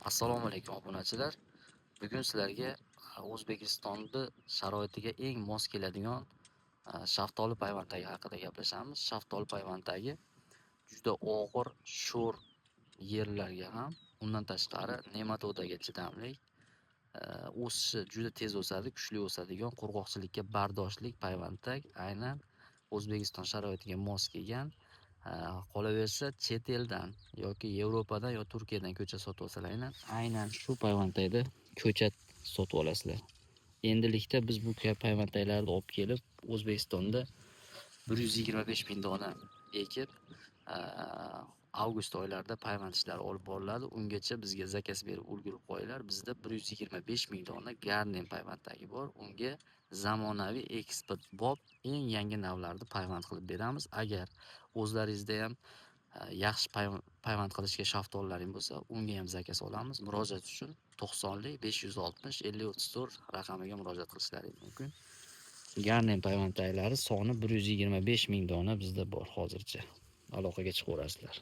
Assalomu alaykum obunachilar. Bugun sizlarga O'zbekistonni sharoitiga eng mos keladigan shaftoli payvandagi haqida gaplashamiz. Shaftoli payvandagi juda og'ir, sho'r yerlarga ham, undan tashqari nematodaga chidamli, o'sishi juda tez o'sadi, kuchli o'sadigan, qurg'oqchilikka bardoshli payvanddak aynan O'zbekiston sharoitiga mos kelgan. Qolaversa chet eldan yoki Yevropadan yo Turkiyadan ko'chat sotib olsalaringlar, aynan shu payvandayda ko'chat sotib olasizlar. Endilikda biz bu payvandaylarni olib kelib O'zbekistonda 125 ming dona ekib, avgust oylarida payvand ishlari olib boriladi. Ungacha bizga zakaz berib ulgurib qo'yinglar. Bizda 125 ming dona garden payvandagi bor. Unga zamonaviy eksportbop eng yangi navlarni payvand qilib beramiz. Agar o'zlaringizda ham yaxshi payvand qilishga shaftolilaring bo'lsa, unga ham zakaz olamiz. Murojaat uchun 90 560 50 34 raqamiga murojaat qilishlaringiz mumkin. Garden payvandaylari soni 125 ming dona bizda bor hozircha. Aloqaga chiqaverasizlar.